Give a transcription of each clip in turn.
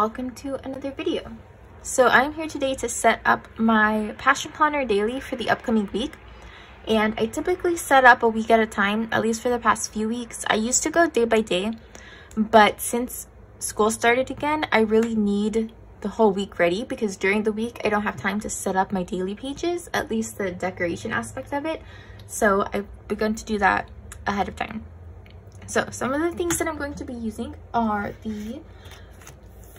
welcome to another video. So I'm here today to set up my passion planner daily for the upcoming week, and I typically set up a week at a time, at least for the past few weeks. I used to go day by day, but since school started again, I really need the whole week ready because during the week I don't have time to set up my daily pages, at least the decoration aspect of it. So I've begun to do that ahead of time. So some of the things that I'm going to be using are the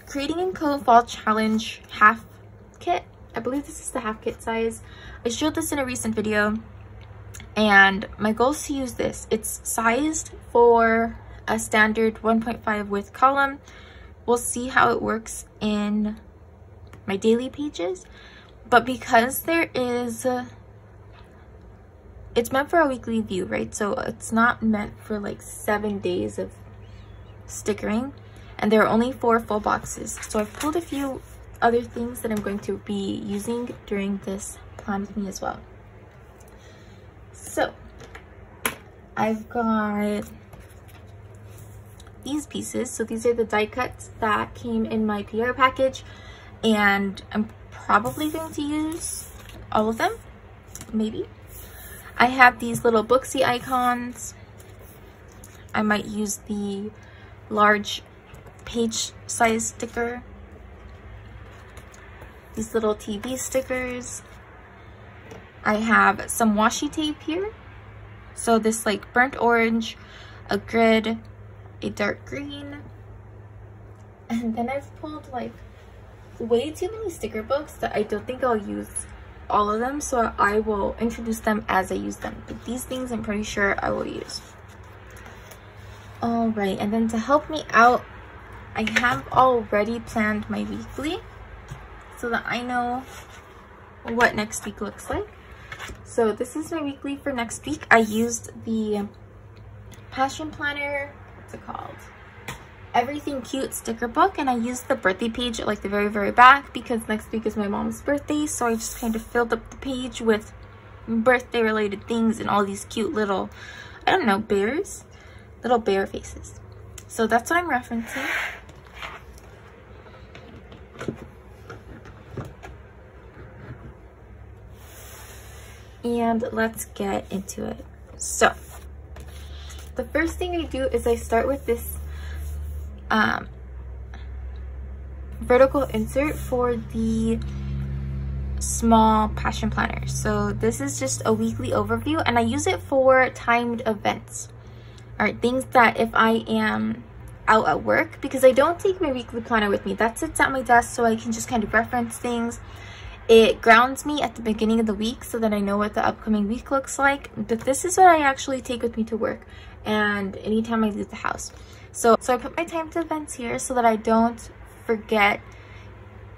Creating & Co. Fall Challenge half kit. I believe this is the half kit size. I showed this in a recent video and my goal is to use this. It's sized for a standard 1.5 width column. We'll see how it works in my daily pages, but because there is it's meant for a weekly view, right? So it's not meant for like 7 days of stickering, and there are only 4 full boxes. So I've pulled a few other things that I'm going to be using during this plan with me as well. So I've got these pieces. So these are the die cuts that came in my PR package, and I'm probably going to use all of them, maybe. I have these little booksy icons. I might use the large page size sticker. These little TV stickers. I have some washi tape here. So this like burnt orange, a grid, a dark green. And then I've pulled like way too many sticker books that I don't think I'll use all of them, so I will introduce them as I use them, but these things I'm pretty sure I will use. All right, and then to help me out, I have already planned my weekly so that I know what next week looks like. So this is my weekly for next week. I used the passion planner, what's it called, Everything Cute sticker book, and I used the birthday page at like the very back because next week is my mom's birthday, so I just kind of filled up the page with birthday related things and all these cute little, I don't know, bears, little bear faces. So that's what I'm referencing. And let's get into it. So the first thing I do is I start with this vertical insert for the small passion planner. So this is just a weekly overview, and I use it for timed events, all right, things that if I am out at work, because I don't take my weekly planner with me, that sits at my desk so I can just kind of reference things. It grounds me at the beginning of the week so that I know what the upcoming week looks like, but this is what I actually take with me to work and anytime I leave the house. So I put my timed events here so that I don't forget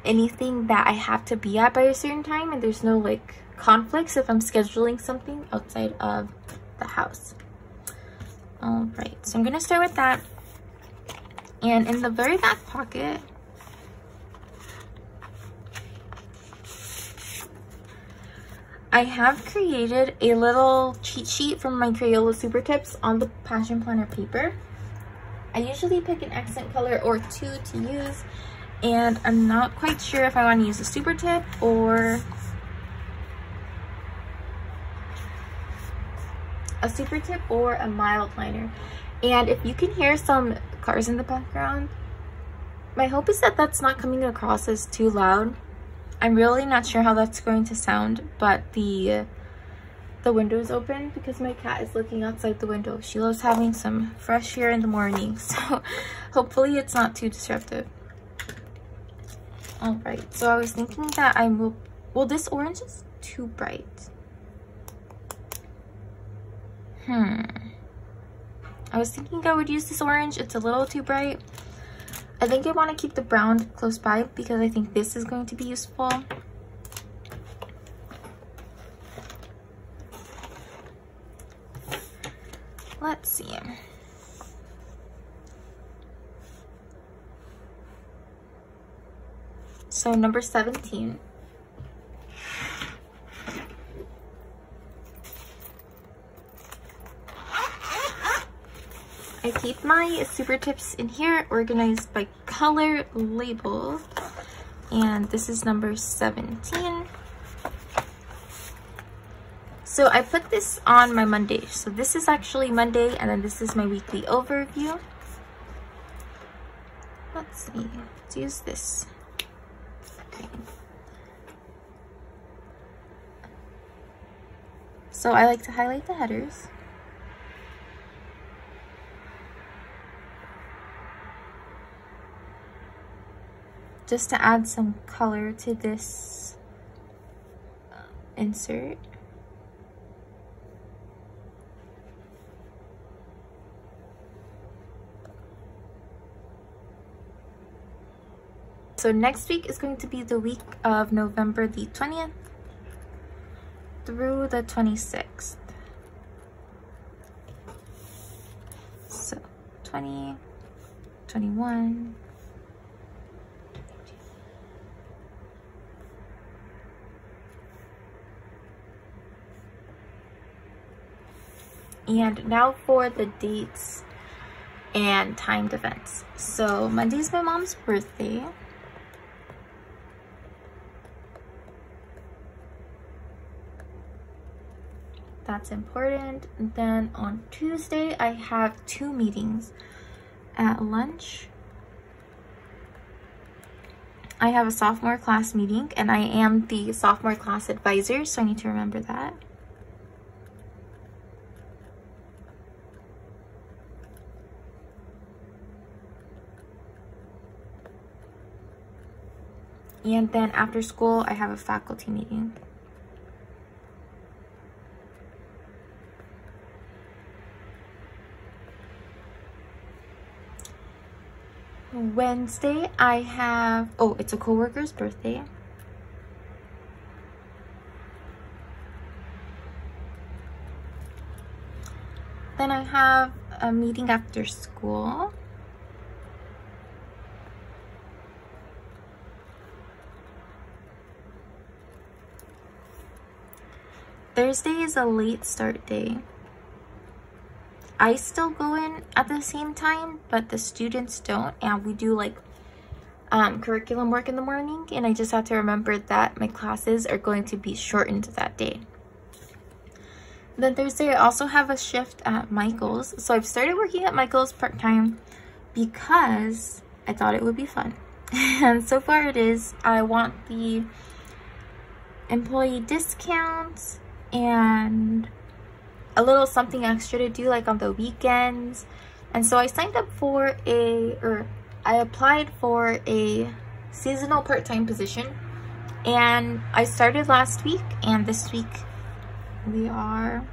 anything that I have to be at by a certain time, and there's no like conflicts if I'm scheduling something outside of the house. All right, so I'm gonna start with that. And in the very back pocket, I have created a little cheat sheet from my Crayola Super Tips on the passion planner paper. I usually pick an accent color or two to use, and I'm not quite sure if I want to use a super tip or a mild liner. And if you can hear some cars in the background, my hope is that that's not coming across as too loud. I'm really not sure how that's going to sound, but the window is open because my cat is looking outside the window. She loves having some fresh air in the morning, so hopefully it's not too disruptive. All right, so I was thinking that I will, well, this orange is too bright. I was thinking I would use this orange. It's a little too bright. I think I want to keep the brown close by because I think this is going to be useful. Let's see. So number 17. I keep my super tips in here organized by color label, and this is number 17. So I put this on my Monday. So this is actually Monday, and then this is my weekly overview. Let's see, let's use this. Okay. So I like to highlight the headers. Just to add some color to this insert. So next week is going to be the week of November the 20th through the 26th. So 20, 21. And now for the dates and timed events. So Monday's my mom's birthday. That's important. And then on Tuesday, I have 2 meetings. At lunch, I have a sophomore class meeting, and I am the sophomore class advisor, so I need to remember that. And then after school, I have a faculty meeting. Wednesday, I have, oh, it's a coworker's birthday. Then I have a meeting after school. Thursday is a late start day. I still go in at the same time, but the students don't, and we do like curriculum work in the morning, and I just have to remember that my classes are going to be shortened that day. Then Thursday, I also have a shift at Michael's. So I've started working at Michael's part-time because I thought it would be fun. And so far it is. I want the employee discounts and a little something extra to do like on the weekends. And so I signed up for I applied for a seasonal part-time position, and I started last week, and this week we are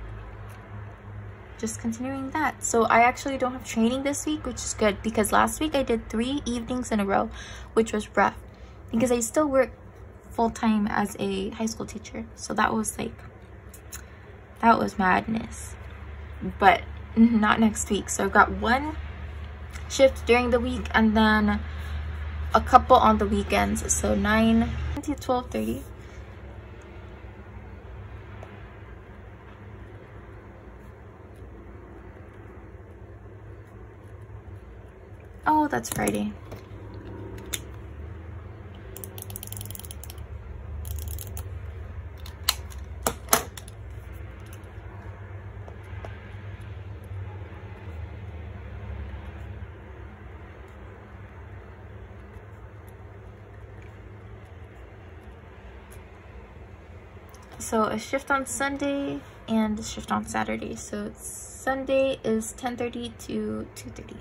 just continuing that. So I actually don't have training this week, which is good, because last week I did 3 evenings in a row, which was rough because I still work full-time as a high school teacher. So that was madness, but not next week. So I've got 1 shift during the week and then a couple on the weekends, so 9 to 12:30. Oh, that's Friday. So a shift on Sunday and a shift on Saturday. So Sunday is 10:30 to 2:30.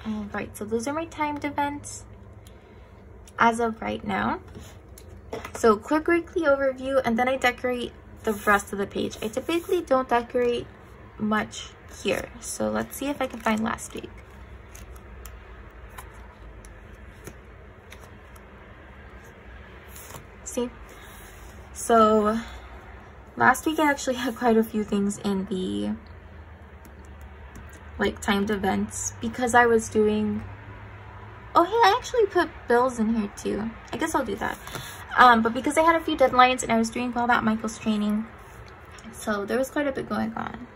All right, so those are my timed events as of right now. So quick weekly overview, and then I decorate the rest of the page. I typically don't decorate much here, so let's see if I can find last week. See, so last week I actually had quite a few things in the like timed events because I was doing Oh, hey, I actually put bills in here too. I guess I'll do that. But because I had a few deadlines and I was doing all that Michael's training, so there was quite a bit going on.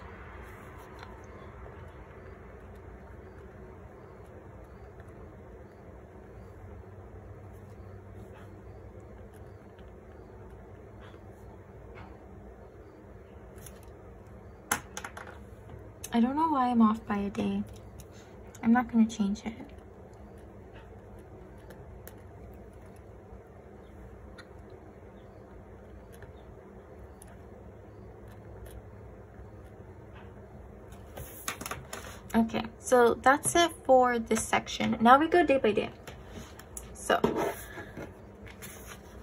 I don't know why I'm off by a day. I'm not going to change it. Okay, so that's it for this section. Now we go day by day. So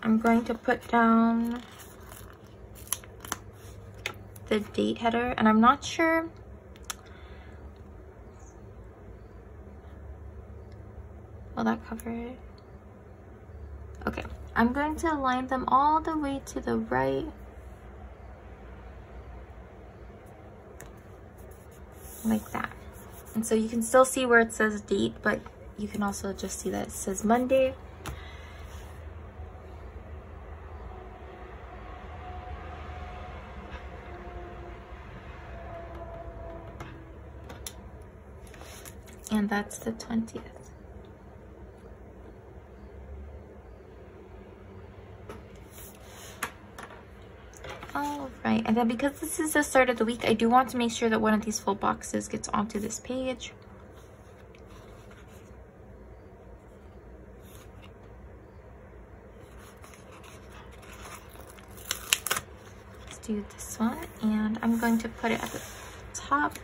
I'm going to put down the date header, and I'm not sure. Will that cover it? Okay, I'm going to align them all the way to the right. Like that. And so you can still see where it says date, but you can also just see that it says Monday. And that's the 20th. All right, and then because this is the start of the week, I do want to make sure that one of these full boxes gets onto this page. Let's do this one, and I'm going to put it at the top.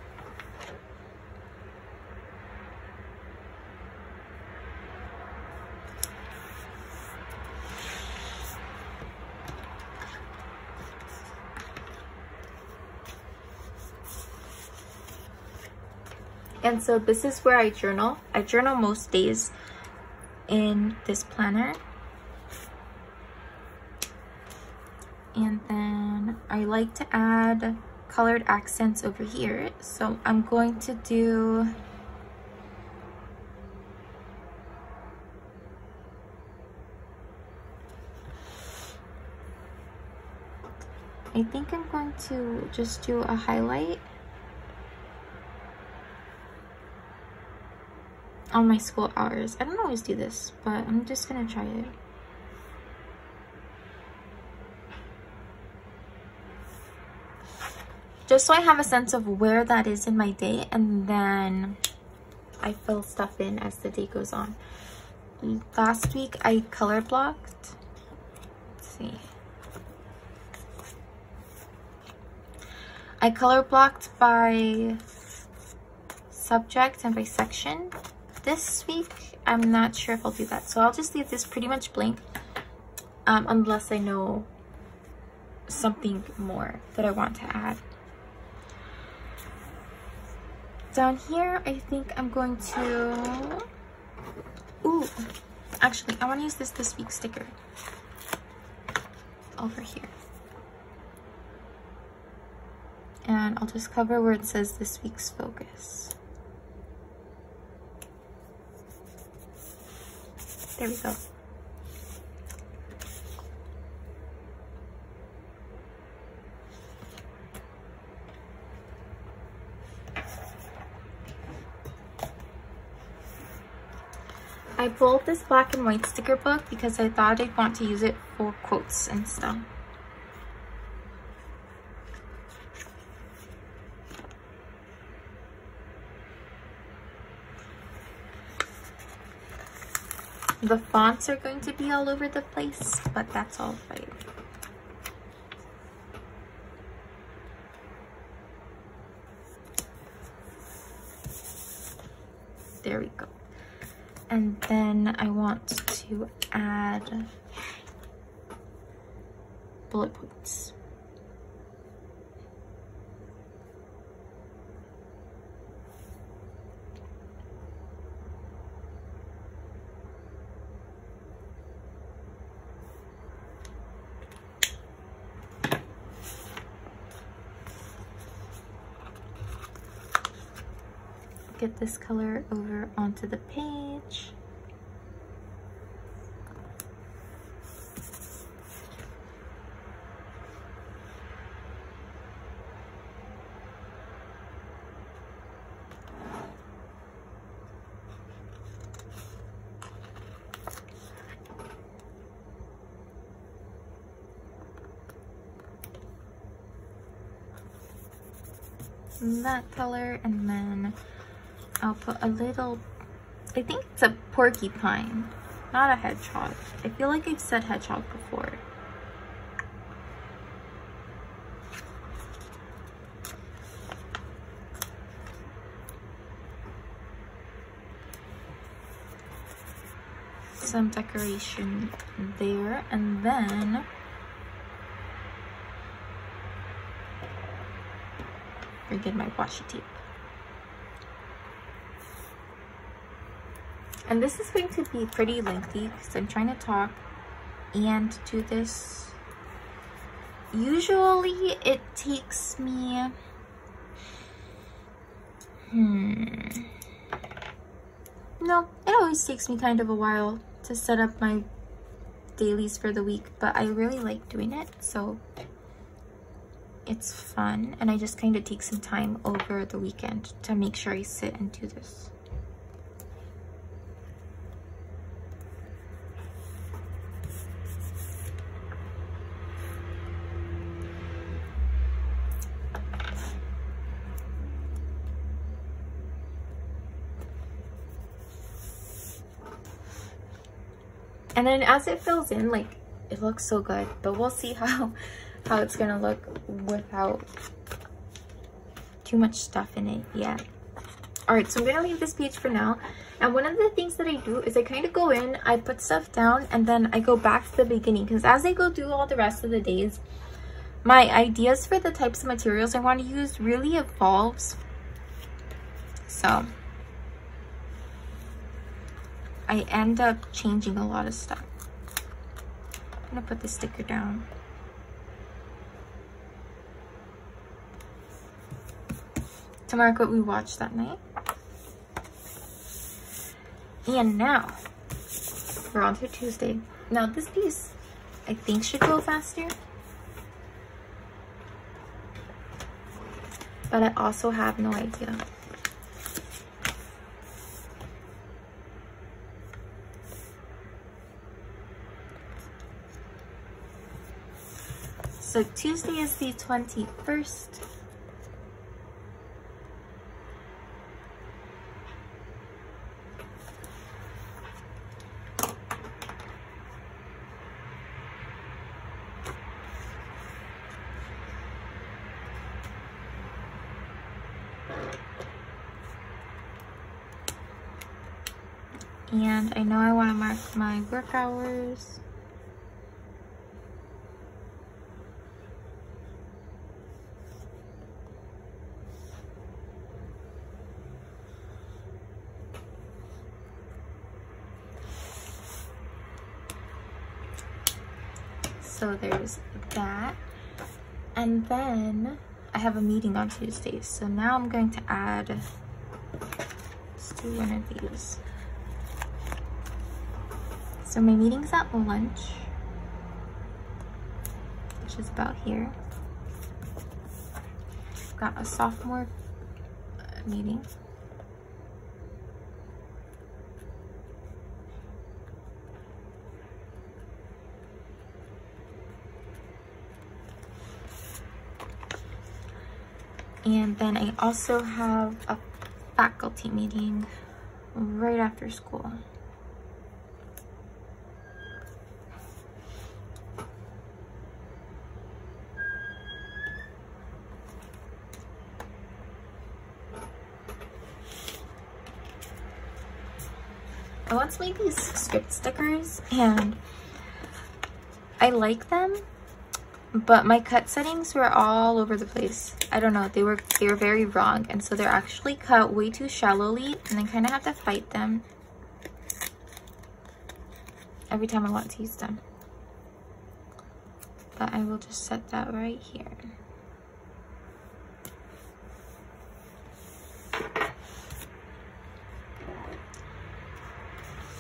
And so this is where I journal. I journal most days in this planner. And then I like to add colored accents over here. So I'm going to do I think I'm going to just do a highlight on my school hours. I don't always do this, but I'm just gonna try it. Just so I have a sense of where that is in my day, and then I fill stuff in as the day goes on. Last week I color blocked. Let's see. I color blocked by subject and by section. This week, I'm not sure if I'll do that. So I'll just leave this pretty much blank unless I know something more that I want to add. Down here, I think I'm going to... Ooh, actually, I want to use this week sticker over here. And I'll just cover where it says this week's focus. There we go. I pulled this black and white sticker book because I thought I'd want to use it for quotes and stuff. The fonts are going to be all over the place, but that's all right. There we go. And then I want to add bullet points. Get this color over onto the page. that color, and then I'll put a little, I think it's a porcupine, not a hedgehog. I feel like I've said hedgehog before. Some decoration there, and then forget my washi tape. And this is going to be pretty lengthy because I'm trying to talk and do this. Usually it takes me no, it always takes me kind of a while to set up my dailies for the week, but I really like doing it, so it's fun, and I just kind of take some time over the weekend to make sure I sit and do this. And then as it fills in, like, it looks so good, but we'll see how it's gonna look without too much stuff in it yet. All right, so I'm gonna leave this page for now. And one of the things that I do is I kind of go in, I put stuff down, and then I go back to the beginning, because as I go through all the rest of the days, my ideas for the types of materials I want to use really evolves. So I end up changing a lot of stuff. I'm gonna put the sticker down. To mark what we watched that night. And now, we're on to Tuesday. Now this piece, I think, should go faster. But I also have no idea. So Tuesday is the 21st. And I know I want to mark my work hours. So there's that. And then I have a meeting on Tuesdays. So now I'm going to add, let's do one of these. So my meeting's at lunch, which is about here. I've got a sophomore meeting. And then I also have a faculty meeting right after school. I once made these script stickers and I like them, but my cut settings were all over the place. I don't know, they were very wrong, and so they're actually cut way too shallowly, and I kind of have to fight them every time I want to use them. But I will just set that right here.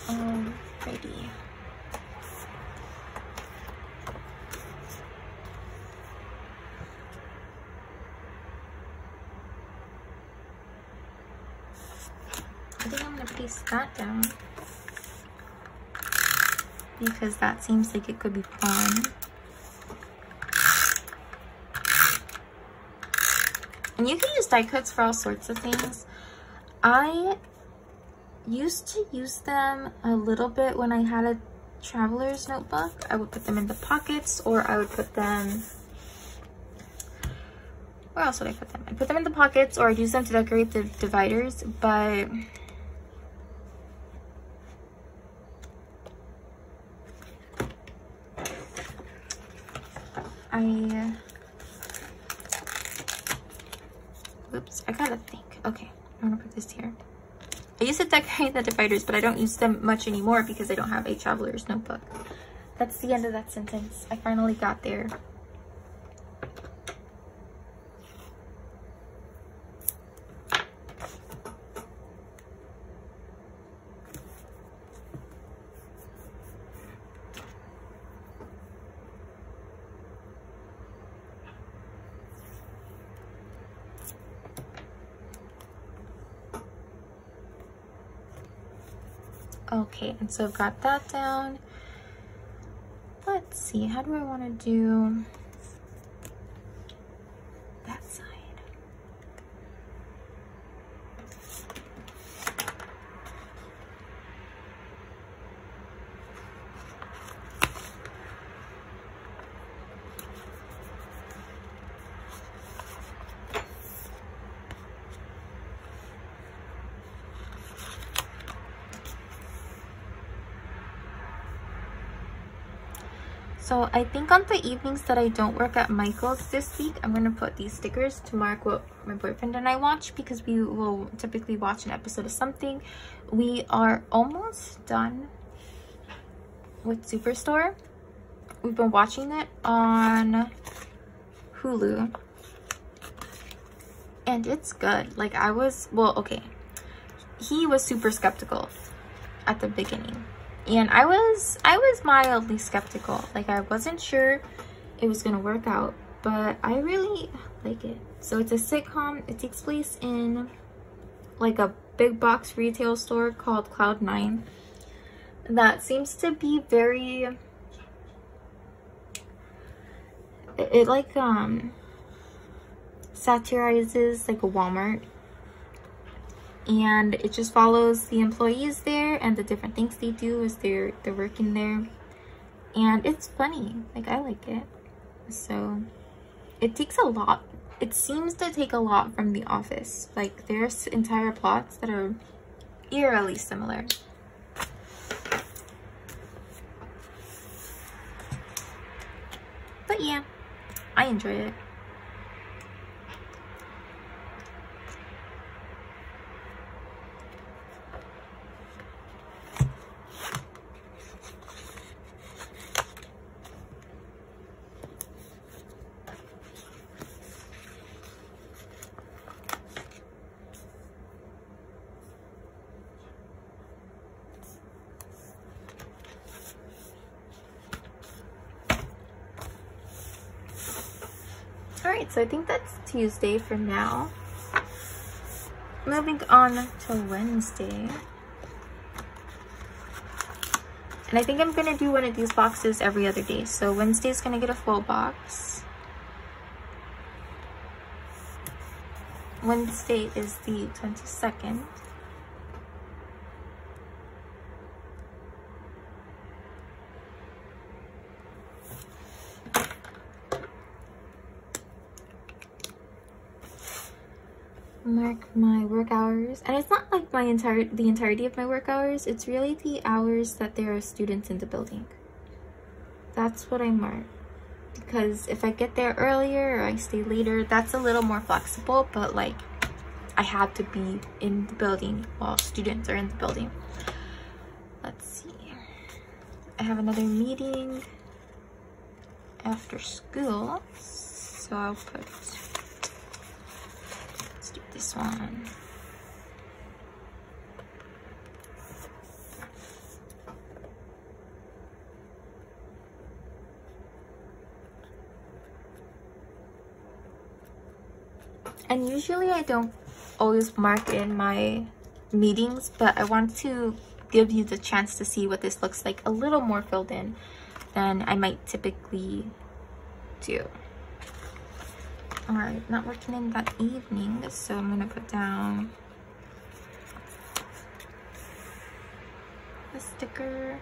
Alrighty. I think I'm gonna paste that down because that seems like it could be fun. And you can use die cuts for all sorts of things. I used to use them a little bit when I had a traveler's notebook. I would put them in the pockets, or I would put them... Where else would I put them? I'd put them in the pockets, or I'd use them to decorate the dividers, but... Oops, I gotta think. Okay, I'm gonna put this here. I used to decorate the dividers, but I don't use them much anymore because I don't have a traveler's notebook. That's the end of that sentence. I finally got there. Okay, and so I've got that down. Let's see, how do I want to do that side? So I think on the evenings that I don't work at Michael's this week, I'm going to put these stickers to mark what my boyfriend and I watch, because we will typically watch an episode of something. We are almost done with Superstore. We've been watching it on Hulu. And it's good. Like, I was, well, okay. He was super skeptical at the beginning. And I was mildly skeptical. Like, I wasn't sure it was gonna work out, but I really like it. So it's a sitcom. It takes place in like a big box retail store called Cloud9 that seems to be very, it like satirizes like a Walmart. And it just follows the employees there and the different things they do as they're working there. And it's funny. Like, I like it. So it takes a lot. It seems to take a lot from The Office. Like, there's entire plots that are eerily similar. But yeah, I enjoy it. Alright, so I think that's Tuesday for now. Moving on to Wednesday. And I think I'm going to do one of these boxes every other day. So Wednesday's going to get a full box. Wednesday is the 22nd. Mark my work hours, and it's not like the entirety of my work hours. It's really the hours that there are students in the building. That's what I mark, because if I get there earlier or I stay later, that's a little more flexible. But like, I had to be in the building while students are in the building. Let's see, I have another meeting after school, so I'll put this one. And usually I don't always mark in my meetings, but I want to give you the chance to see what this looks like a little more filled in than I might typically do. All right, not working in that evening, so I'm gonna put down the sticker,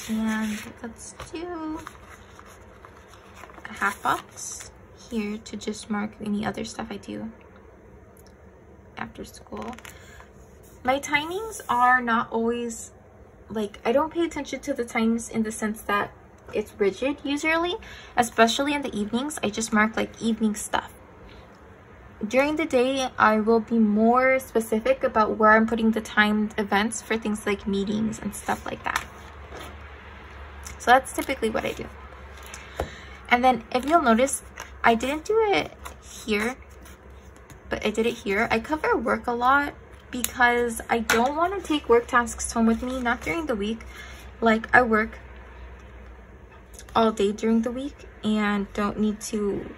and let's do a half box here to just mark any other stuff I do after school. My timings are not always, like, I don't pay attention to the times in the sense that it's rigid usually, especially in the evenings. I just mark like evening stuff. During the day, I will be more specific about where I'm putting the timed events for things like meetings and stuff like that. So that's typically what I do. And then if you'll notice, I didn't do it here, but I did it here. I cover work a lot because I don't want to take work tasks home with me, not during the week. Like, I work all day during the week and don't need to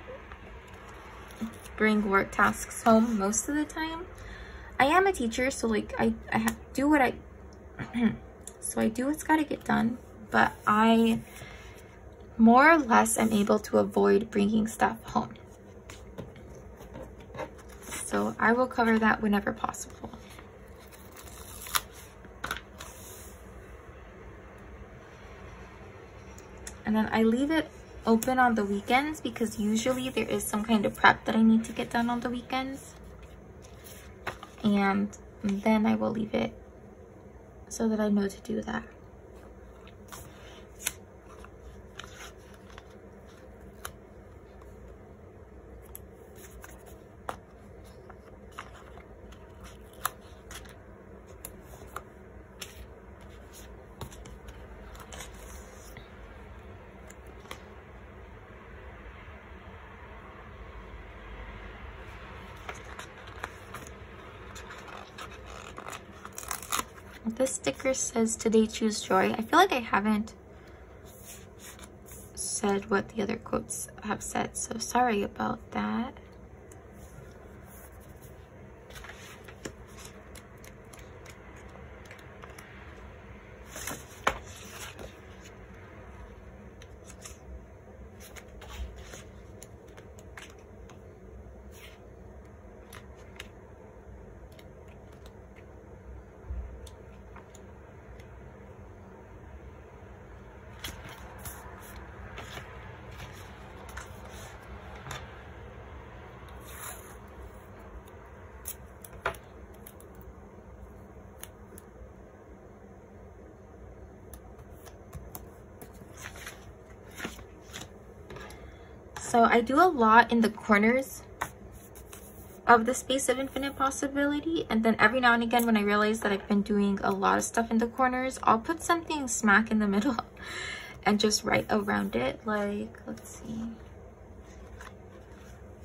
bring work tasks home most of the time. I am a teacher, so like I have to do what I so I do what's got to get done, but I more or less am able to avoid bringing stuff home. So I will cover that whenever possible. And then I leave it open on the weekends because usually there is some kind of prep that I need to get done on the weekends. And then I will leave it so that I know to do that. This sticker says, "Today choose joy." I feel like I haven't said what the other quotes have said, so sorry about that. So I do a lot in the corners of the space of infinite possibility, and then every now and again when I realize that I've been doing a lot of stuff in the corners, I'll put something smack in the middle and just write around it. Like, let's see.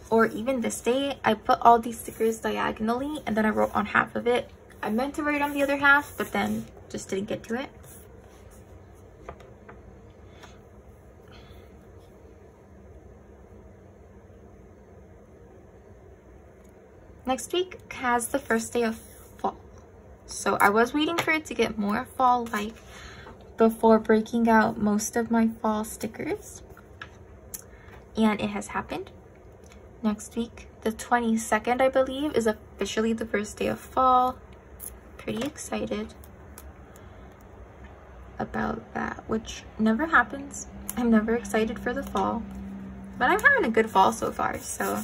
Or even this day, I put all these stickers diagonally and then I wrote on half of it. I meant to write on the other half, but then just didn't get to it. Next week has the first day of fall. So I was waiting for it to get more fall-like before breaking out most of my fall stickers. And it has happened. Next week, the 22nd, I believe, is officially the first day of fall. Pretty excited about that, which never happens. I'm never excited for the fall, but I'm having a good fall so far, so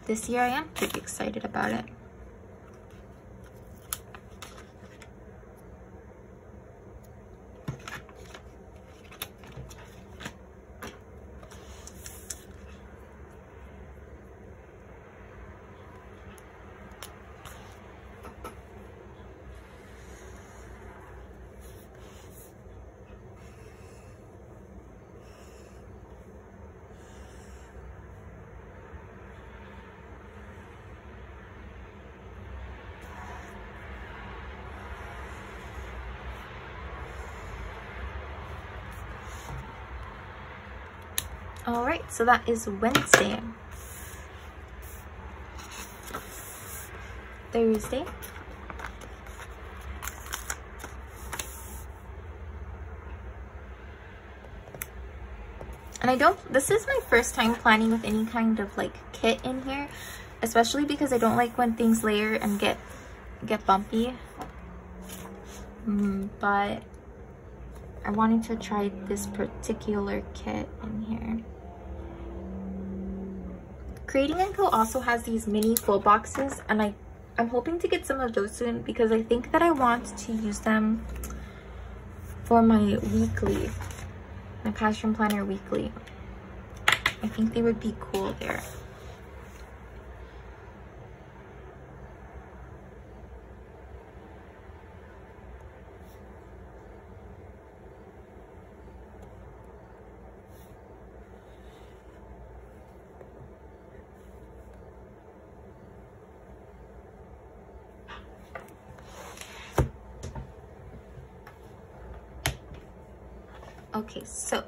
this year I am pretty excited about it. All right, so that is Wednesday. Thursday. And this is my first time planning with any kind of like kit in here, especially because I don't like when things layer and get bumpy. But I wanted to try this particular kit in here. Creating & Co also has these mini full boxes, and I'm hoping to get some of those soon because I think that I want to use them for my passion planner weekly. I think they would be cool there. Okay, so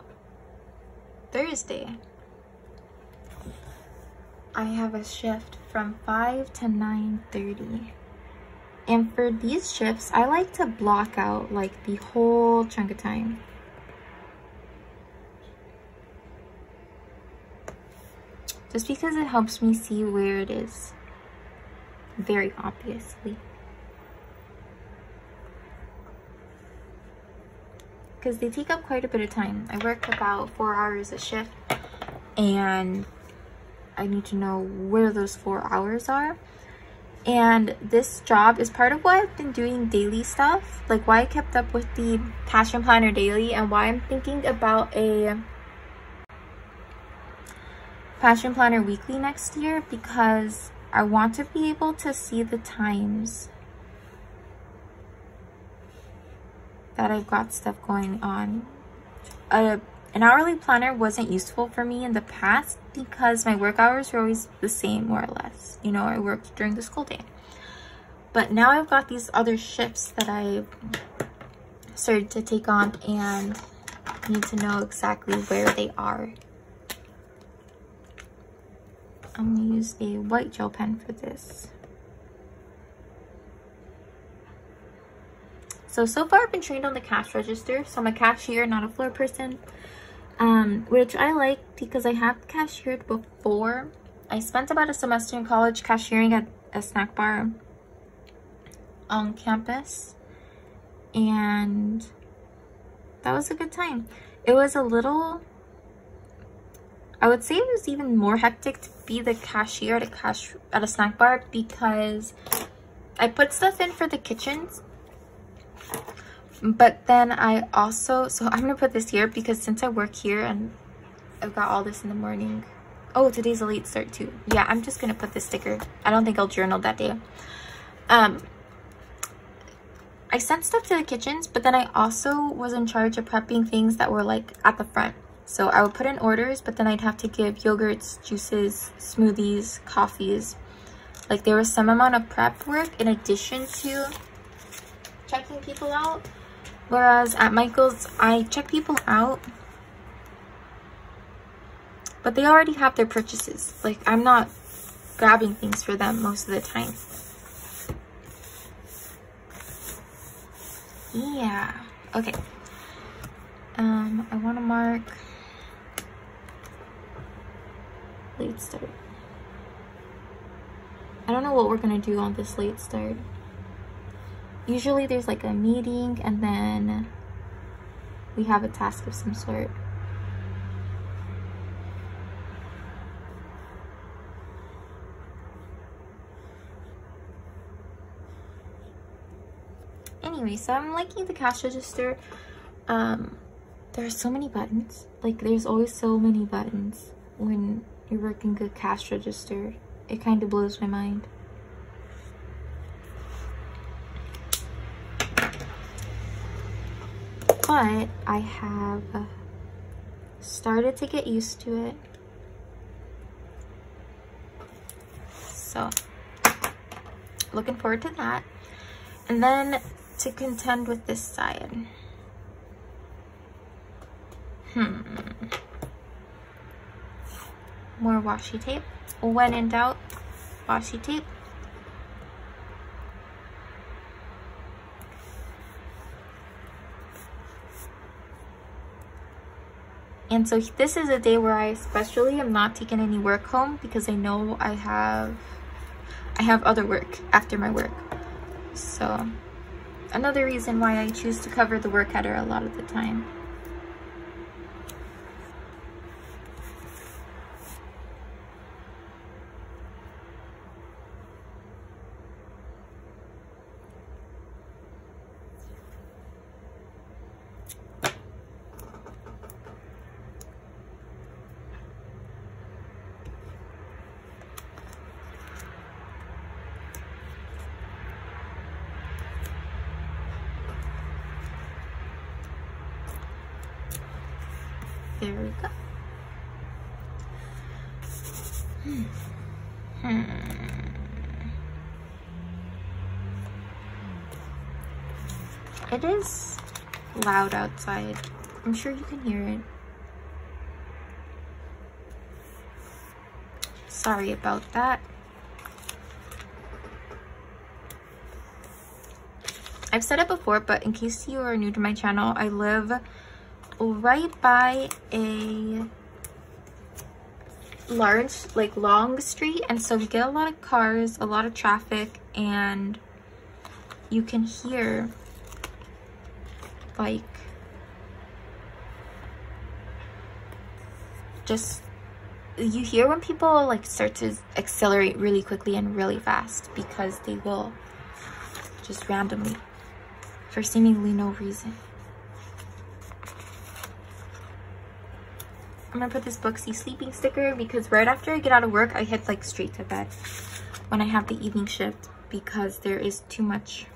Thursday, I have a shift from 5 to 9:30. And for these shifts, I like to block out like the whole chunk of time. Just because it helps me see where it is, very obviously. Because they take up quite a bit of time. I work about 4 hours a shift, and I need to know where those 4 hours are. And this job is part of why I've been doing daily stuff, like why I kept up with the Passion Planner Daily, and why I'm thinking about a Passion Planner Weekly next year, because I want to be able to see the times that I've got stuff going on. An hourly planner wasn't useful for me in the past because my work hours were always the same, more or less. You know, I worked during the school day. But now I've got these other shifts that I've started to take on, and I need to know exactly where they are. I'm gonna use a white gel pen for this. So far I've been trained on the cash register. So I'm a cashier, not a floor person, which I like because I have cashiered before. I spent about a semester in college cashiering at a snack bar on campus, and that was a good time. It was a little, I would say it was even more hectic to be the cashier at a snack bar, because I put stuff in for the kitchens. But then I also, so I'm gonna put this here because since I work here and I've got all this in the morning. Oh, today's a late start too. Yeah, I'm just gonna put this sticker. I don't think I'll journal that day. I sent stuff to the kitchens, but then I also was in charge of prepping things that were like at the front. So I would put in orders, but then I'd have to give yogurts, juices, smoothies, coffees. Like there was some amount of prep work in addition to checking people out. Whereas at Michael's, I check people out, but they already have their purchases. Like I'm not grabbing things for them most of the time. Yeah, okay. I want to mark late start. I don't know what we're gonna do on this late start. Usually there's like a meeting and then we have a task of some sort. Anyway, so I'm liking the cash register. There are so many buttons. Like there's always so many buttons when you're working a cash register. It kind of blows my mind. But I have started to get used to it. So, looking forward to that. And then to contend with this side. More washi tape. When in doubt, washi tape. And so this is a day where I especially am not taking any work home because I know I have other work after my work. So another reason why I choose to cover the work header a lot of the time. There we go. It is loud outside. I'm sure you can hear it. Sorry about that. I've said it before, but in case you are new to my channel, I live right by a large, like, long street, and so we get a lot of cars, a lot of traffic, and you can hear, like, just, you hear when people, like, start to accelerate really quickly and really fast, because they will just randomly, for seemingly no reason. I'm gonna put this Booksy sleeping sticker because right after I get out of work, I head like straight to bed when I have the evening shift because there is too much.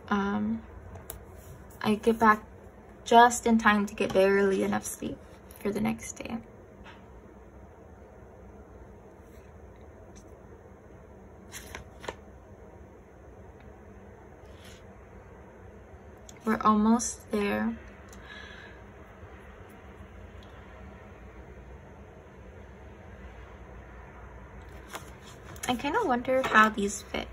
I get back just in time to get barely enough sleep for the next day. We're almost there. I kind of wonder how these fit.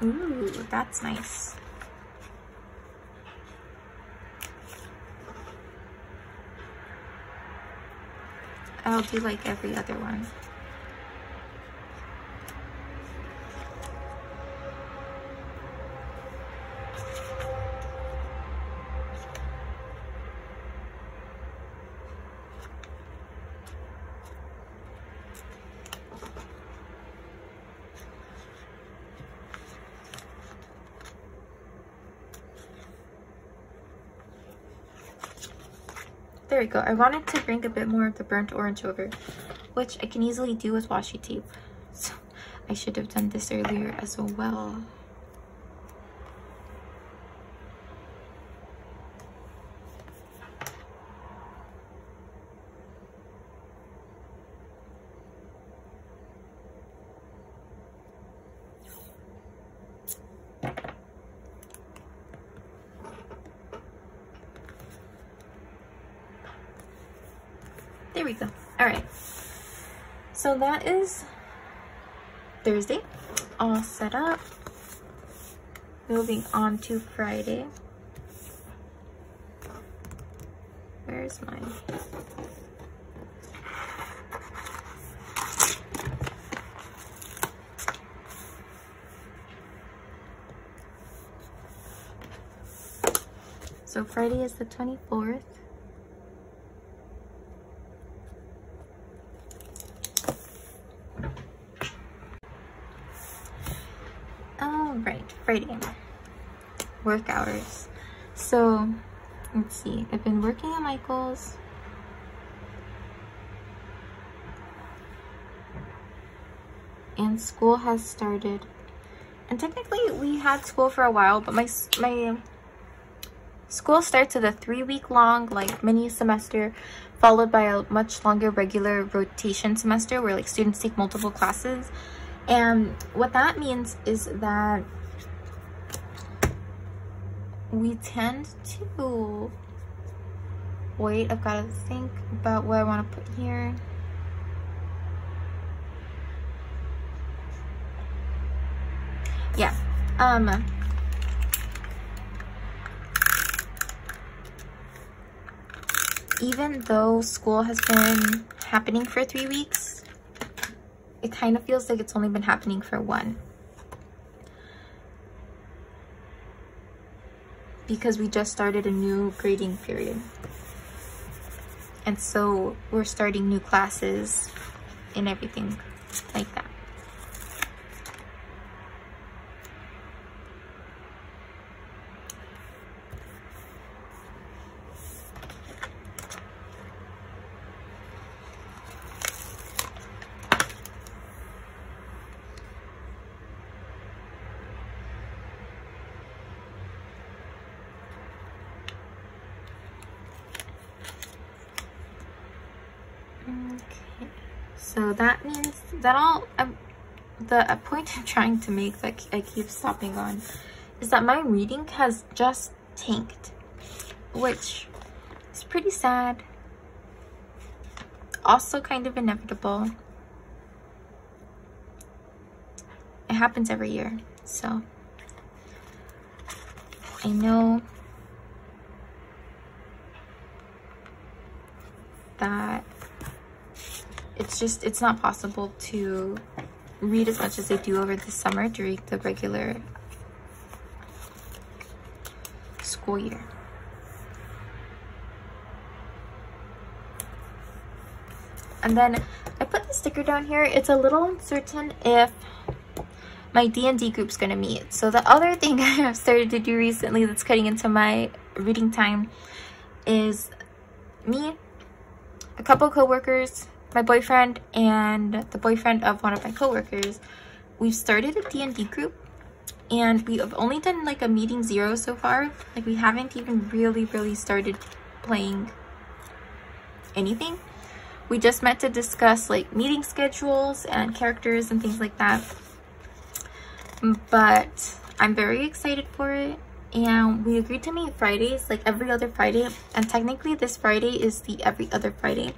Ooh, that's nice. I'll do like every other one. There we go. I wanted to bring a bit more of the burnt orange over, which I can easily do with washi tape. So I should have done this earlier as well. There we go. All right. So that is Thursday, all set up. Moving on to Friday. Where's mine? So Friday is the 24th. Friday, work hours. So let's see, I've been working at Michael's. And school has started. And technically we had school for a while, but my school starts with a 3-week-long like mini semester, followed by a much longer regular rotation semester where like students take multiple classes. And what that means is that we tend to wait. I've got to think about what I want to put here. Yeah, Even though school has been happening for 3 weeks, it kind of feels like it's only been happening for 1. Because we just started a new grading period. And so we're starting new classes and everything like that. Okay, so that means that the point I'm trying to make that I keep stopping on is that my reading has just tanked, which is pretty sad. Also kind of inevitable. It happens every year, so I know that it's not possible to read as much as I do over the summer during the regular school year. And then I put the sticker down here. It's a little uncertain if my D&D group's gonna meet. So the other thing I have started to do recently that's cutting into my reading time is me, a couple coworkers, my boyfriend, and the boyfriend of one of my coworkers. We've started a D&D group, and we have only done like a meeting 0 so far. Like, we haven't even really started playing anything. We just met to discuss like meeting schedules and characters and things like that. But I'm very excited for it, and we agreed to meet Fridays, like every other Friday, and technically this Friday is the every other Friday.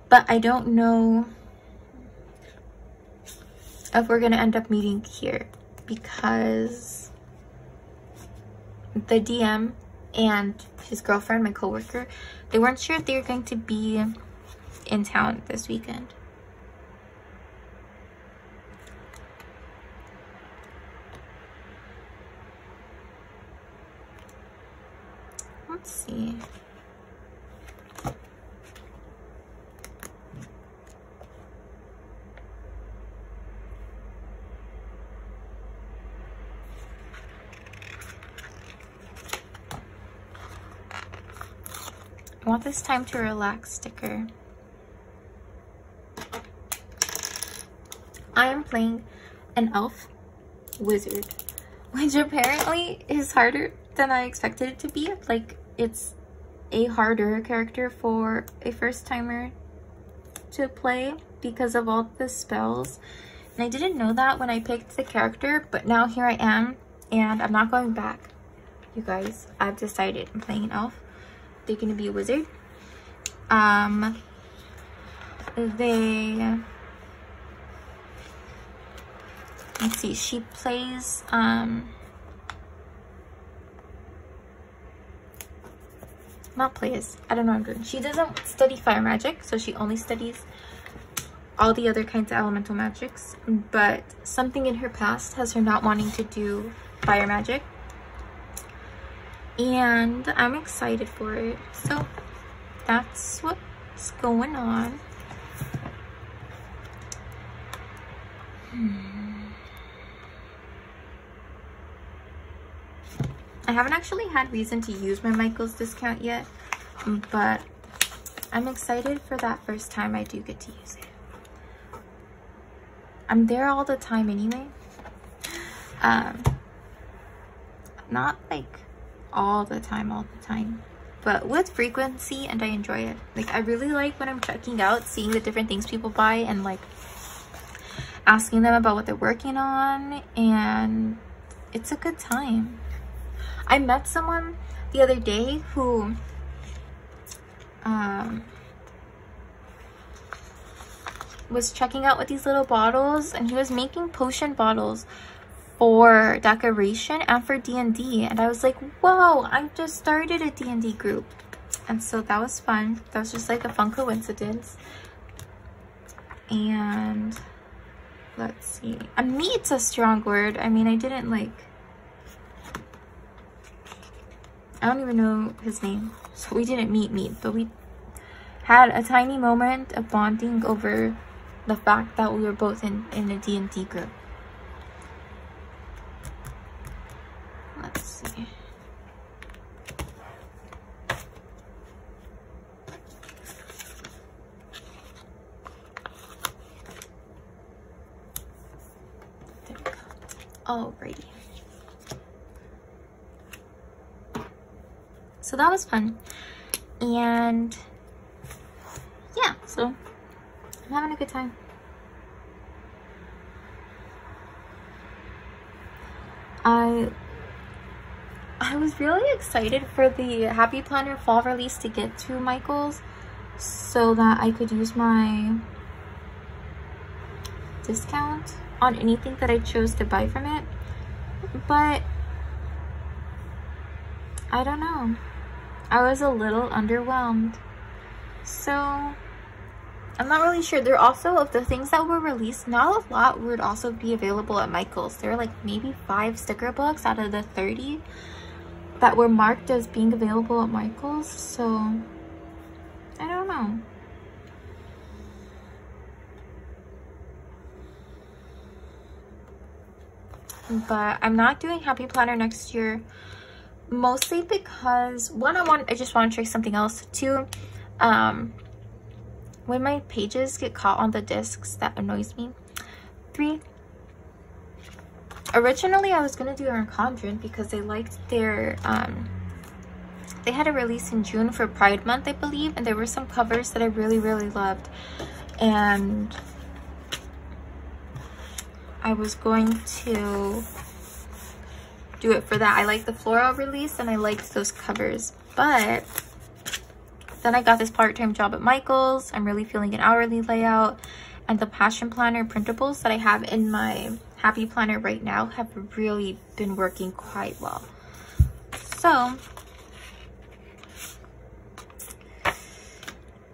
But I don't know if we're gonna end up meeting here, because the DM and his girlfriend, my coworker, they weren't sure if they were going to be in town this weekend. Let's see. I want this time to relax sticker. I am playing an elf wizard, which apparently is harder than I expected it to be. Like, it's a harder character for a first timer to play because of all the spells. And I didn't know that when I picked the character, but now here I am, and I'm not going back. You guys, I've decided I'm playing an elf. They're gonna be a wizard. Let's see, she plays not plays, I don't know what I'm doing. She doesn't study fire magic, so she only studies all the other kinds of elemental magics, but something in her past has her not wanting to do fire magic, and I'm excited for it. So that's what's going on. I haven't actually had reason to use my Michael's discount yet, but I'm excited for that first time I do get to use it. I'm there all the time anyway. Not like all the time, but with frequency, and I enjoy it. Like, I really like when I'm checking out, seeing the different things people buy and like asking them about what they're working on, and it's a good time. I met someone the other day who was checking out with these little bottles, and he was making potion bottles for decoration and for D&D, and I was like, whoa, I just started a D&D group. And so that was fun. That was just like a fun coincidence. And let's see, meet's a strong word. I mean, I don't even know his name, so we didn't meet, but we had a tiny moment of bonding over the fact that we were both in a D&D group. Let's see. There we go. Alrighty. So that was fun. And yeah, so I'm having a good time. I was really excited for the Happy Planner fall release to get to Michael's so that I could use my discount on anything that I chose to buy from it. But I don't know. I was a little underwhelmed. So I'm not really sure. There also, of the things that were released, not a lot would also be available at Michael's. There were like maybe 5 sticker books out of the 30 that were marked as being available at Michael's. So I don't know. But I'm not doing Happy Planner next year, mostly because one, I just want to try something else. Two, when my pages get caught on the discs, that annoys me. 3, originally I was gonna do Erin Condren because they liked their they had a release in June for Pride Month, I believe, and there were some covers that I really loved, and I was going to do it for that. I liked the floral release and I liked those covers, but then I got this part-time job at Michael's. I'm really feeling an hourly layout, and the Passion Planner printables that I have in my Happy Planner right now have really been working quite well. So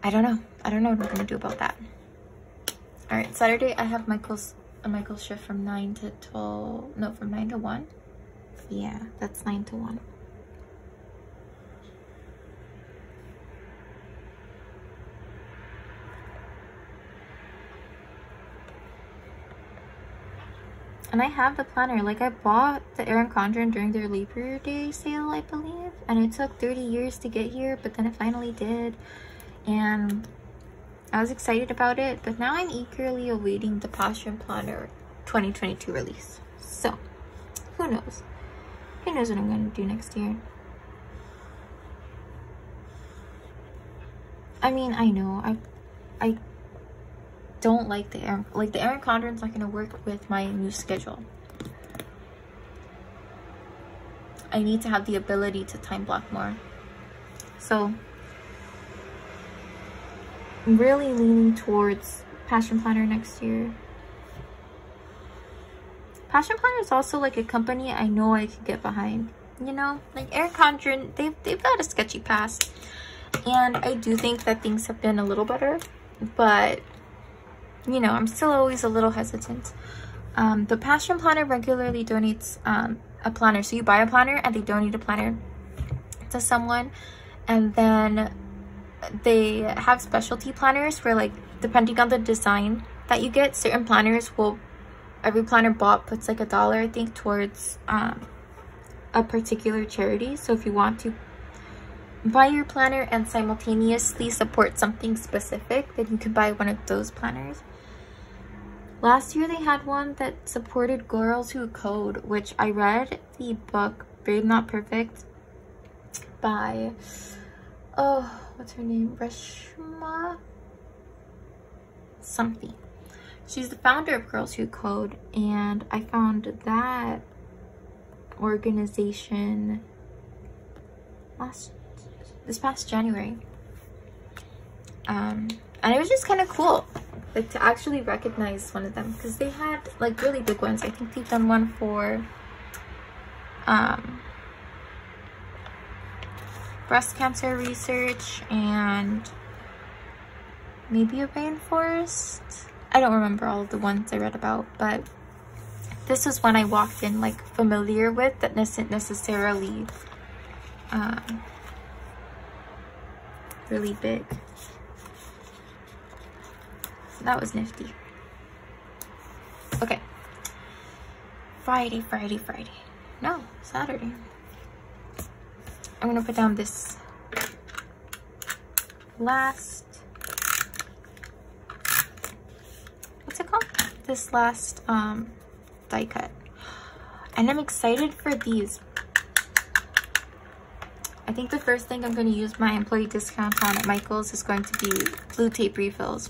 I don't know what I'm gonna do about that. All right, Saturday I have a Michael's shift from 9 to 12, no, from 9 to 1. Yeah, that's 9 to 1. And I have the planner. Like, I bought the Erin Condren during their Labor Day sale, I believe, and it took 30 years to get here, but then it finally did, and I was excited about it. But now I'm eagerly awaiting the Passion Planner 2022 release. So who knows what I'm gonna do next year. I mean, I know I don't like the Erin Condren's not gonna work with my new schedule. I need to have the ability to time block more. So I'm really leaning towards Passion Planner next year. Passion Planner is also like a company I know I could get behind. You know, like Erin Condren, they've got a sketchy past, and I do think that things have been a little better, but you know, I'm still always a little hesitant. The Passion Planner regularly donates a planner. So you buy a planner and they donate a planner to someone, and then they have specialty planners where, like, depending on the design that you get, certain planners will, every planner bought puts like $1, I think, towards a particular charity. So if you want to buy your planner and simultaneously support something specific, then you can buy one of those planners. Last year they had one that supported girls who code, which I read the book Brave Not Perfect by, oh, what's her name? Reshma something. She's the founder of Girls Who Code, and I found that organization this past January. And it was just kind of cool. like to actually recognize one of them, because they had like really big ones. I think they've done one for breast cancer research and maybe a rainforest. I don't remember all of the ones I read about, but this is one I walked in like familiar with, that isn't necessarily really big. So that was nifty. Okay. Friday. No, Saturday. I'm gonna put down this last, what's it called? This last die cut. And I'm excited for these. I think the first thing I'm going to use my employee discount on at Michael's is going to be blue tape refills,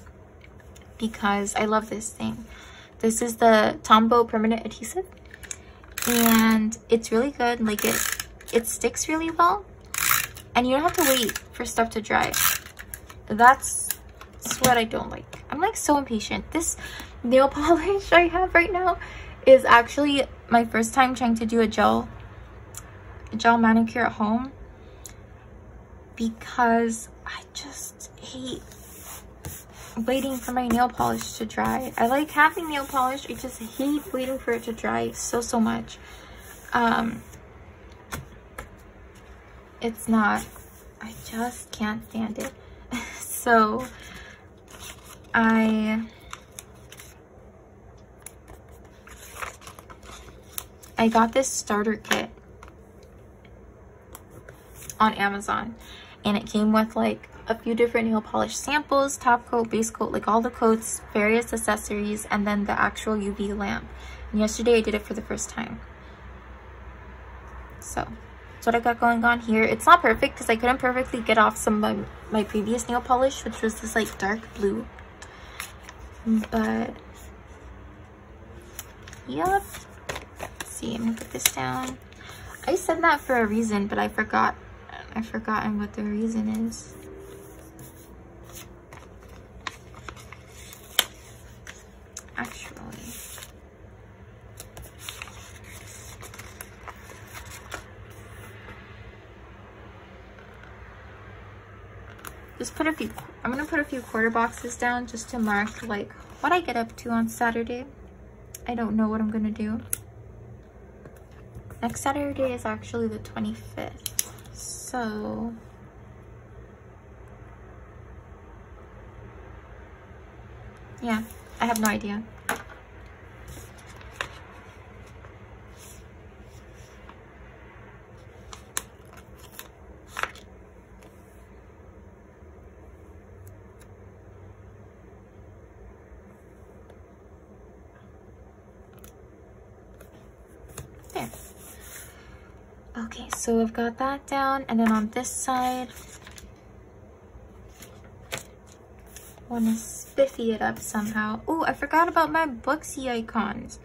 because I love this thing. This is the Tombow permanent adhesive, and it's really good. Like it sticks really well, and you don't have to wait for stuff to dry. That's what I don't like. I'm like so impatient. This nail polish I have right now is actually my first time trying to do a gel manicure at home, because I just hate waiting for my nail polish to dry. I like having nail polish, I just hate waiting for it to dry so much. It's not, I just can't stand it. So I got this starter kit on Amazon, and it came with like a few different nail polish samples, top coat, base coat, like all the coats, various accessories, and then the actual UV lamp. And yesterday I did it for the first time. So that's what I got going on here. It's not perfect because I couldn't perfectly get off some of my previous nail polish, which was this like dark blue. But yep. Let's see, I'm gonna put this down. I said that for a reason, but I've forgotten what the reason is. Actually, just put a few, I'm gonna put a few quarter boxes down just to mark like what I get up to on Saturday. I don't know what I'm gonna do. Next Saturday is actually the 25th. So yeah, I have no idea. There. Okay, so I've got that down, and then on this side, I want to spiffy it up somehow. Oh, I forgot about my Booksy icons.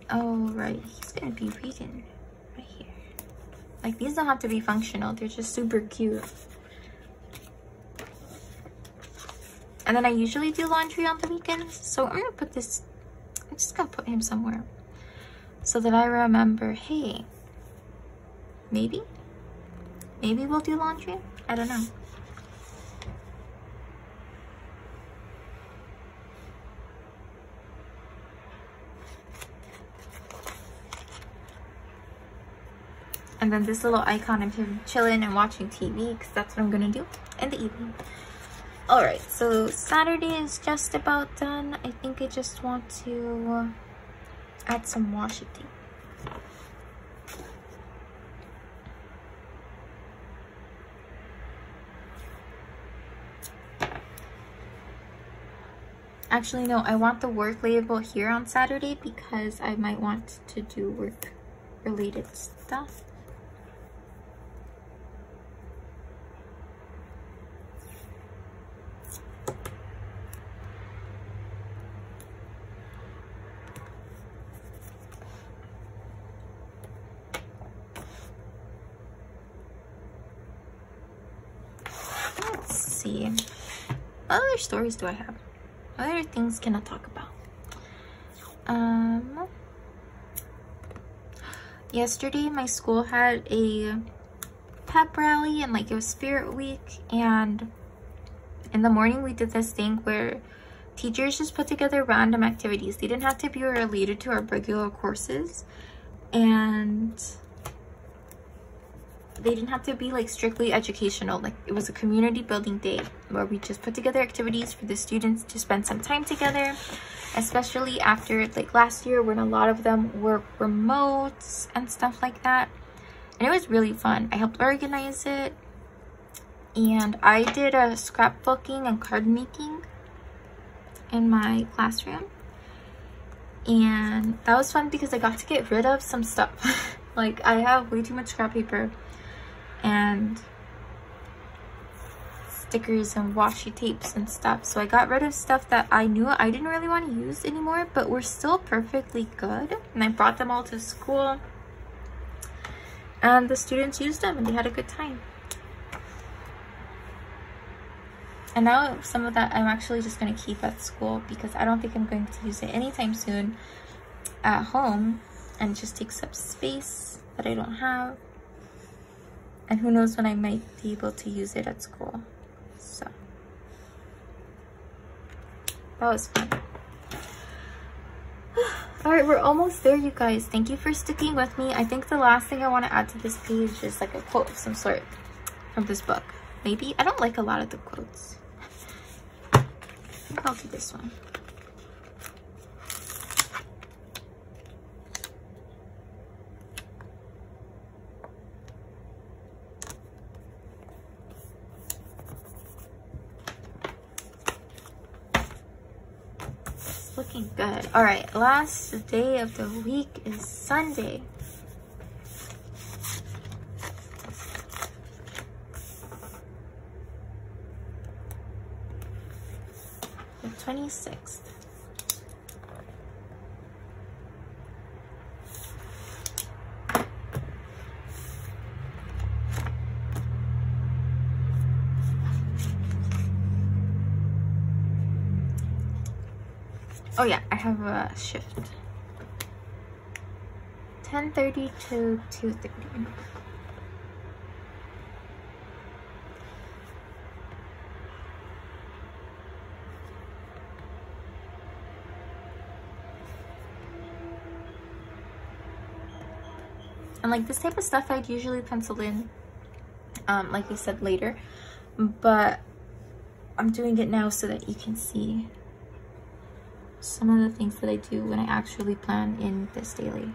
Oh, right, he's gonna be reading right here. Like, these don't have to be functional, they're just super cute. And then I usually do laundry on the weekends, so I'm gonna put this, I'm just gonna put him somewhere so that I remember, hey, maybe we'll do laundry. I don't know. And then this little icon of him chilling and watching TV, because that's what I'm gonna do in the evening. All right, so Saturday is just about done. I think I just want to add some washi tape. Actually, no, I want the work label here on Saturday because I might want to do work-related stuff. Let's see. What other stories do I have? What other things can I talk about? Yesterday my school had a pep rally and like it was Spirit Week, and in the morning we did this thing where teachers just put together random activities. They didn't have to be related to our regular courses, and they didn't have to be like strictly educational. Like it was a community building day where we just put together activities for the students to spend some time together, especially after like last year when a lot of them were remote and stuff like that. And it was really fun. I helped organize it, and I did a scrapbooking and card making in my classroom, and that was fun because I got to get rid of some stuff. Like I have way too much scrap paper and stickers and washi tapes and stuff, so I got rid of stuff that I knew I didn't really want to use anymore but were still perfectly good, and I brought them all to school and the students used them and they had a good time. And now some of that I'm actually just going to keep at school because I don't think I'm going to use it anytime soon at home, and it just takes up space that I don't have. And who knows when I might be able to use it at school. So that was fun. All right, we're almost there, you guys. Thank you for sticking with me. I think the last thing I want to add to this page is like a quote of some sort from this book. Maybe. I don't like a lot of the quotes. I think I'll do this one. Looking good. All right, last day of the week is Sunday. The 26th. Oh yeah, I have a shift. 10:30 to 2:30. And like this type of stuff I'd usually pencil in, like I said, later, but I'm doing it now so that you can see some of the things that I do when I actually plan in this daily.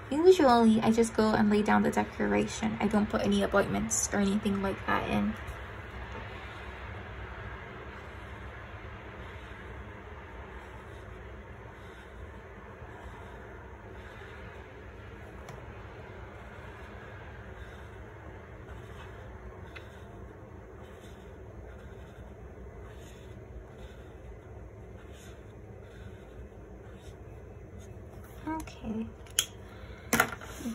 Usually I just go and lay down the decoration. I don't put any appointments or anything like that in. Okay,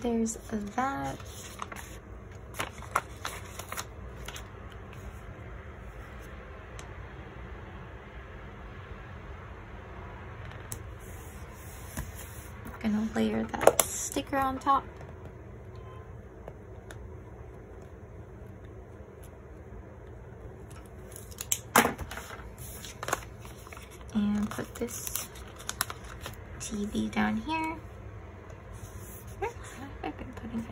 there's that. I'm gonna layer that sticker on top. And put this TV down here. Where have I been putting it?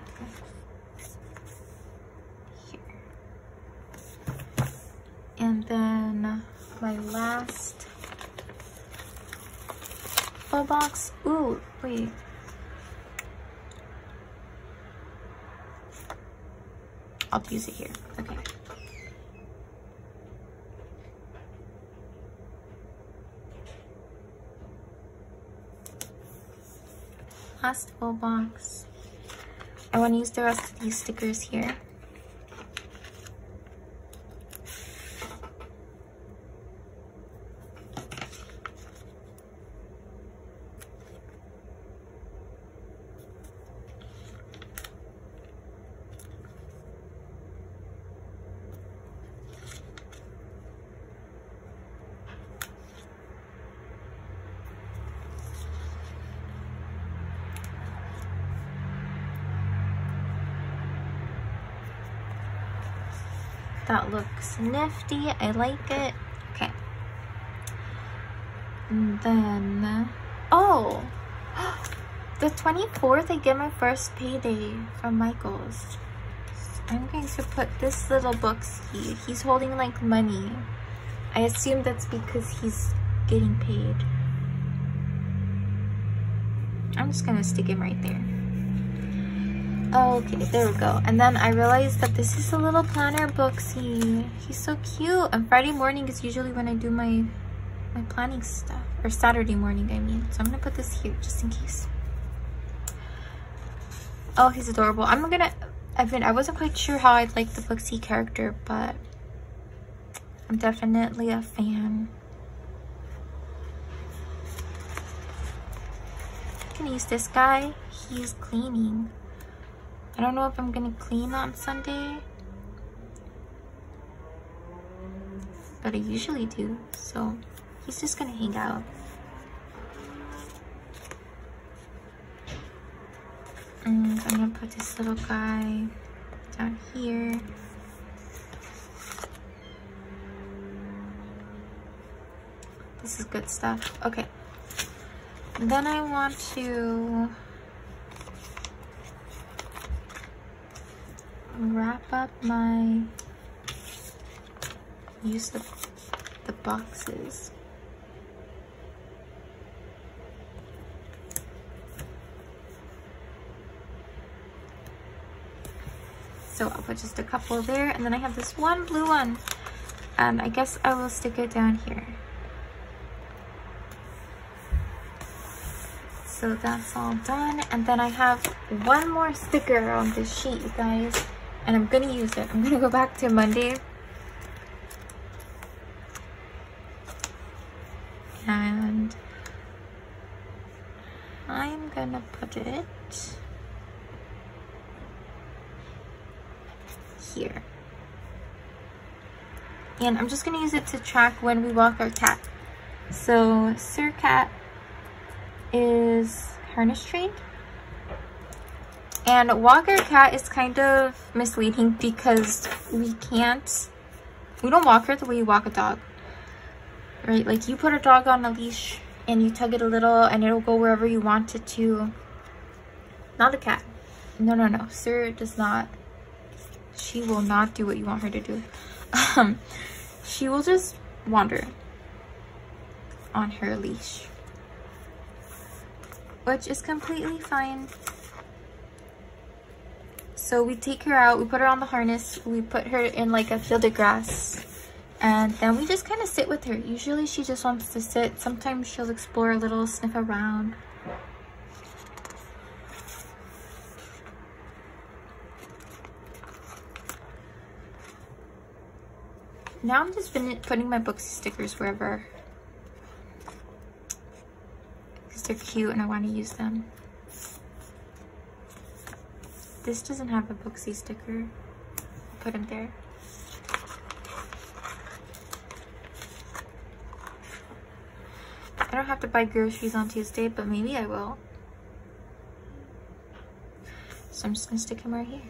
Here. And then my last full box. Ooh, wait. I'll use it here. Okay. Last full box. I want to use the rest of these stickers here. That looks nifty. I like it. Okay. And then, oh, the 24th, I get my first payday from Michael's. So I'm going to put this little booksy. He's holding like money. I assume that's because he's getting paid. I'm just gonna stick him right there. Okay, there we go. And then I realized that this is a little planner booksy. He's so cute. And Friday morning is usually when I do my planning stuff. Or Saturday morning, I mean. So I'm gonna put this here just in case. Oh, he's adorable. I wasn't quite sure how I'd like the booksy character, but I'm definitely a fan. I'm gonna use this guy. He's cleaning. I don't know if I'm gonna clean on Sunday, but I usually do, so he's just gonna hang out. And I'm gonna put this little guy down here. This is good stuff. Okay. And then I want to wrap up use the boxes. So I'll put just a couple there, and then I have this one blue one, and I guess I will stick it down here. So that's all done, and then I have one more sticker on this sheet, you guys, and I'm gonna use it. I'm gonna go back to Monday and I'm gonna put it here, and I'm just gonna use it to track when we walk our cat. So Sir Cat is harness trained, and walker cat is kind of misleading because we don't walk her the way you walk a dog, right? Like, you put a dog on a leash and you tug it a little and it'll go wherever you want it to. Not a cat. No, Sir does not. She will not do what you want her to do. She will just wander on her leash, which is completely fine. So we take her out, we put her on the harness, we put her in like a field of grass, and then we just kind of sit with her. Usually she just wants to sit. Sometimes she'll explore a little, sniff around. Now I'm just putting my Booksy stickers wherever, because they're cute and I want to use them. This doesn't have a Booksy sticker. I'll put them there. I don't have to buy groceries on Tuesday, but maybe I will. So I'm just gonna stick him right here.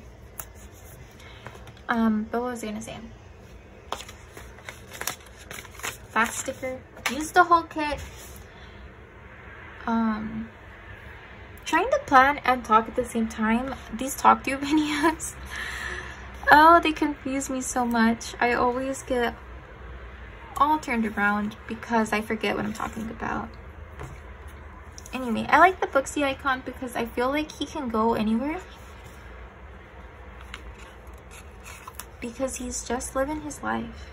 But what was I gonna say? Back sticker. Use the whole kit. Trying to plan and talk at the same time. These talk to you videos. Oh, they confuse me so much. I always get all turned around because I forget what I'm talking about. Anyway, I like the Booksy icon because I feel like he can go anywhere, because he's just living his life.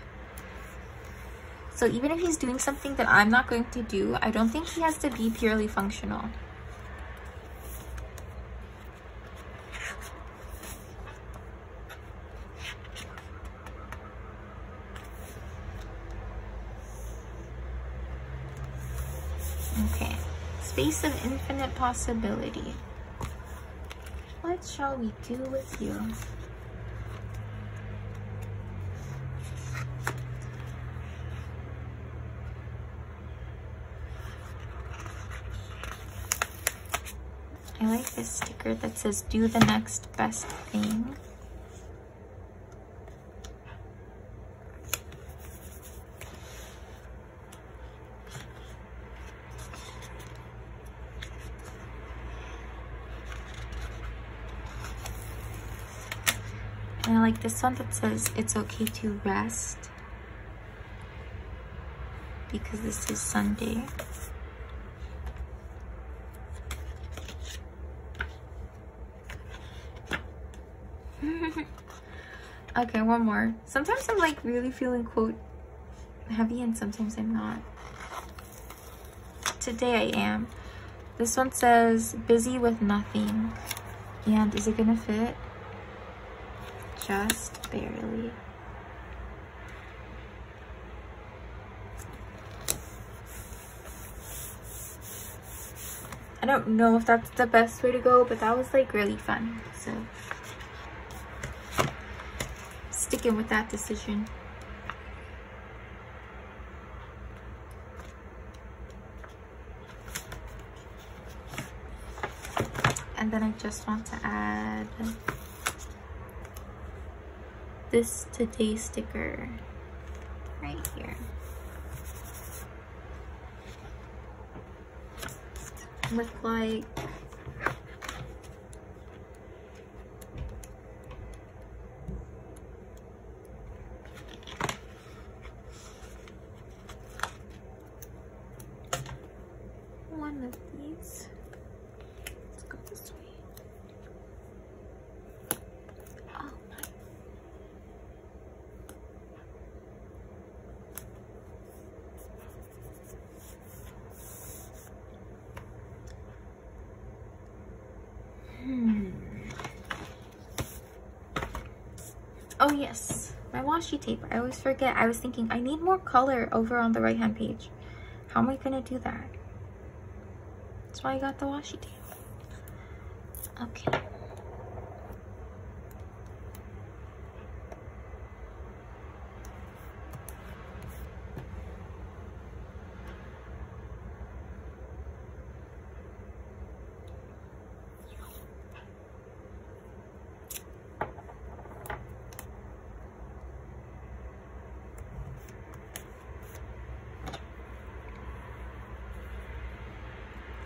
So even if he's doing something that I'm not going to do, I don't think he has to be purely functional. Okay, space of infinite possibility. What shall we do with you? I like this sticker that says, do the next best thing. And I like this one that says it's okay to rest, because this is Sunday. Okay, one more. Sometimes I'm like really feeling quote heavy and sometimes I'm not. Today I am. This one says busy with nothing. And is it gonna fit? Just barely. I don't know if that's the best way to go, but that was like really fun. So sticking with that decision. And then I just want to add this today sticker right here. With like one of these. Let's go this way. Oh my. Oh yes, my washi tape. I always forget. I was thinking I need more color over on the right hand page. How am I gonna do that? That's why I got the washi tape. Okay.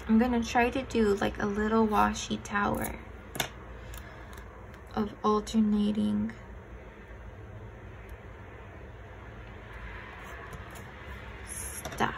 I'm gonna try to do like a little washi tower of alternating stuff.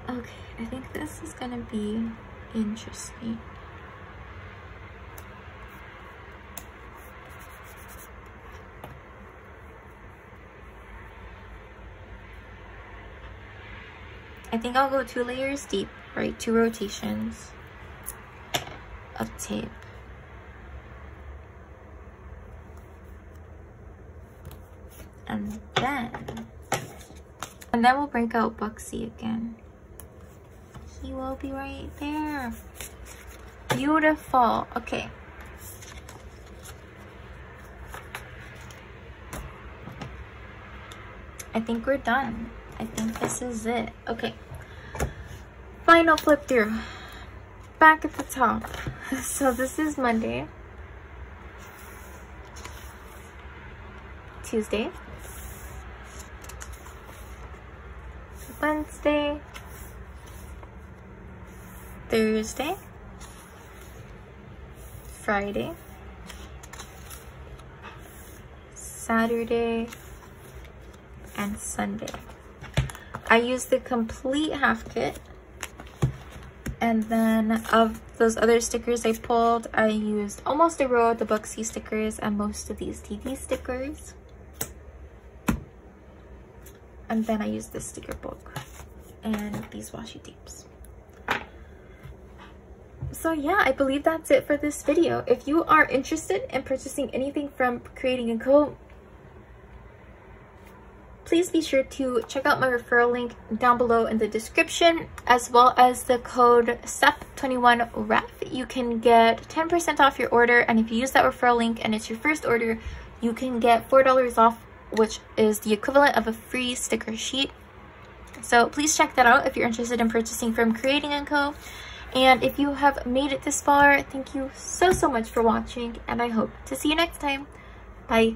Okay, I think this is gonna be interesting. I think I'll go 2 layers deep, right? 2 rotations of tape. And then we'll break out Bugsy again. He will be right there. Beautiful. Okay. I think we're done. I think this is it. Okay. Final flip through. Back at the top. So this is Monday. Tuesday. Wednesday. Thursday. Friday. Saturday. And Sunday. I used the complete half kit. And then of those other stickers I pulled, I used almost a row of the Bugsy stickers and most of these TV stickers. And then I used this sticker book and these washi tapes. So yeah, I believe that's it for this video. If you are interested in purchasing anything from Creating & Co, please be sure to check out my referral link down below in the description, as well as the code SEP21REF. You can get 10% off your order, and if you use that referral link and it's your first order, you can get $4 off, which is the equivalent of a free sticker sheet. So please check that out if you're interested in purchasing from Creating & Co. And if you have made it this far, thank you so much for watching, and I hope to see you next time. Bye.